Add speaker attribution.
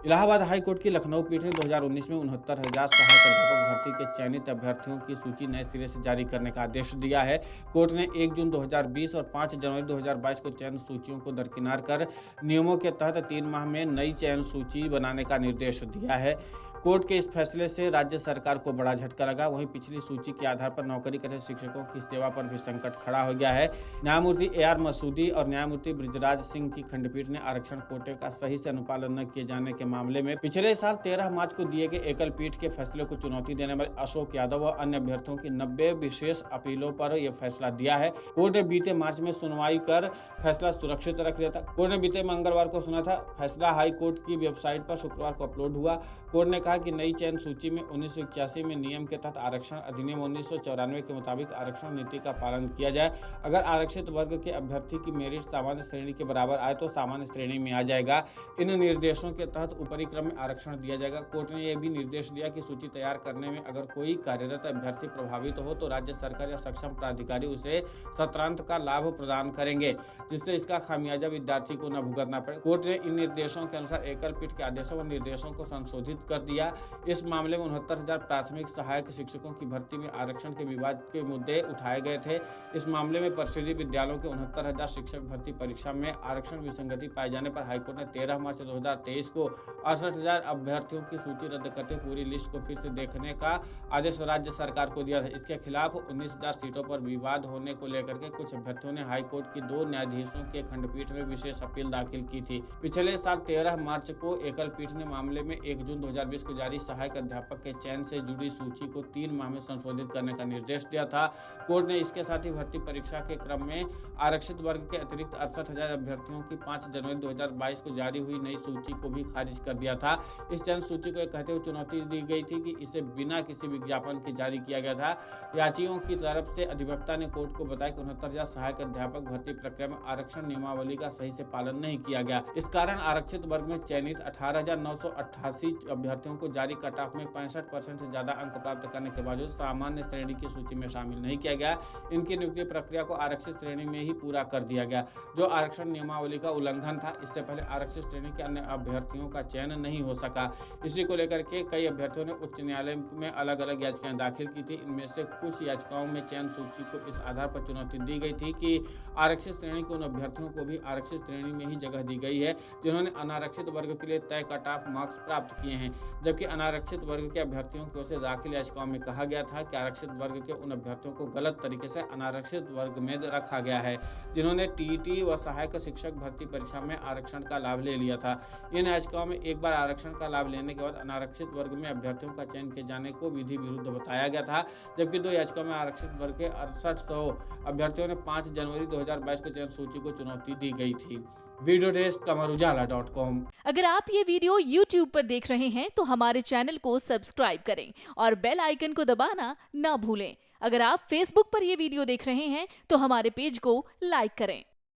Speaker 1: Allahabad high court की लखनऊ पीठ ने 2019 में 69,000 सहायक अध्यापक भर्ती के चयनित अभ्यर्थियों की सूची नए सिरे से जारी करने का आदेश दिया है। कोर्ट ने 1 जून 2020 और 5 जनवरी 2022 को चयन सूचियों को दरकिनार कर नियमों के तहत 3 माह में नई चयन सूची बनाने का निर्देश दिया है। कोर्ट के इस फैसले से राज्य सरकार को बड़ा झटका लगा। वहीं पिछली सूची के आधार पर नौकरी कर रहे शिक्षकों की सेवा पर भी संकट खड़ा हो गया है। न्यायमूर्ति AR मसूदी और न्यायमूर्ति बृजराज सिंह की खंडपीठ ने आरक्षण कोटे का सही से अनुपालन न किए जाने के मामले में पिछले साल 13 मार्च को दिए गए एकल पीठ के फैसले को चुनौती देने वाले अशोक यादव और अन्य अभ्यर्थियों की 90 विशेष अपीलों पर यह फैसला दिया है। कोर्ट ने बीते मार्च में सुनवाई कर फैसला सुरक्षित रख लिया था। कोर्ट ने बीते मंगलवार को सुना था। फैसला हाई कोर्ट की वेबसाइट पर शुक्रवार को अपलोड हुआ। कोर्ट ने कहा कि नई चयन सूची में 1981 में नियम के तहत आरक्षण अधिनियम 1994 के मुताबिक आरक्षण नीति का पालन किया जाए। अगर आरक्षित वर्ग के अभ्यर्थी की मेरिट सामान्य श्रेणी के बराबर आए तो सामान्य श्रेणी में आ जाएगा। इन निर्देशों के तहत ऊपरी क्रम में आरक्षण दिया जाएगा। कोर्ट ने यह भी निर्देश दिया कि सूची तैयार करने में अगर कोई कार्यरत अभ्यर्थी प्रभावित हो तो राज्य सरकार या सक्षम प्राधिकारी उसे सत्रांत का लाभ प्रदान करेंगे, जिससे इसका खामियाजा विद्यार्थी को न भुगतना पड़े। कोर्ट ने इन निर्देशों के अनुसार एकल पीठ के आदेशों व निर्देशों को संशोधित कर दिया। इस मामले में 69,000 प्राथमिक सहायक शिक्षकों की भर्ती में आरक्षण के विवाद के मुद्दे उठाए गए थे। इस मामले में परिषदीय विद्यालयों के 69,000 शिक्षक भर्ती परीक्षा में आरक्षण विसंगति पाए जाने पर हाईकोर्ट ने 13 मार्च 2023 को 68,000 अभ्यर्थियों की सूची रद्द करते पूरी लिस्ट को फिर से देखने का आदेश राज्य सरकार को दिया था। इसके खिलाफ 19,000 सीटों पर विवाद होने को लेकर के कुछ अभ्यर्थियों ने हाईकोर्ट की 2 न्यायाधीशों के खंडपीठ में विशेष अपील दाखिल की थी। पिछले साल 13 मार्च को एकल पीठ ने मामले में 1 जून 2020 को जारी सहायक अध्यापक के चयन से जुड़ी सूची को 3 माह में संशोधित करने का निर्देश दिया था। कोर्ट ने इसके साथ ही भर्ती परीक्षा के क्रम में आरक्षित वर्ग के अतिरिक्त 68,000 अभ्यर्थियों की 5 जनवरी 2022 को जारी हुई नई सूची को भी खारिज कर दिया था। इस चयन सूची को कहते हुए चुनौती दी गई थी कि इसे बिना किसी विज्ञापन के जारी किया गया था। याचियों की तरफ से अधिवक्ता ने कोर्ट को बताया कि 69,000 सहायक अध्यापक भर्ती प्रक्रिया में आरक्षण नियमावली का सही से पालन नहीं किया गया। इस कारण आरक्षित वर्ग में चयनित 18,988 अभ्यर्थियों को जारी कट ऑफ में 65% से ज्यादा अंक प्राप्त करने के बावजूद सामान्य श्रेणी की सूची में शामिल नहीं किया गया। इनकी नियुक्ति प्रक्रिया को आरक्षित श्रेणी में ही पूरा कर दिया गया, जो आरक्षण नियमावली का उल्लंघन था। इससे पहले आरक्षित श्रेणी के अन्य अभ्यर्थियों का चयन नहीं हो सका। इसी को लेकर के कई अभ्यर्थियों ने उच्च न्यायालय में अलग अलग याचिकाएं दाखिल की थी। इनमें से कुछ याचिकाओं में चयन सूची को इस आधार पर चुनौती दी गई थी कि आरक्षित श्रेणी के उन अभ्यर्थियों को भी आरक्षित श्रेणी में ही जगह दी गई है जिन्होंने अनारक्षित वर्ग के लिए तय कट ऑफ मार्क्स प्राप्त किए हैं, जबकि अनारक्षित वर्ग के अभ्यर्थियों की ओर से दाखिल याचिकाओं में कहा गया था कि आरक्षित वर्ग के उन अभ्यर्थियों को गलत तरीके से अनारक्षित वर्ग में रखा गया है जिन्होंने टीईटी व सहायक शिक्षक भर्ती परीक्षा में आरक्षण का लाभ ले लिया था। इन याचिकाओं में एक बार आरक्षण का लाभ लेने के बाद अनारक्षित वर्ग में अभ्यर्थियों का चयन किए जाने को विधि विरुद्ध बताया गया था, जबकि 2 याचिकाओं में आरक्षित वर्ग के 6800 अभ्यर्थियों ने 5 जनवरी 2022 को चयन सूची को चुनौती दी गई थी। Video desk amarujala.com।
Speaker 2: अगर आप ये वीडियो YouTube पर देख रहे हैं तो हमारे चैनल को सब्सक्राइब करें और बेल आइकन को दबाना ना भूलें। अगर आप Facebook पर ये वीडियो देख रहे हैं तो हमारे पेज को लाइक करें।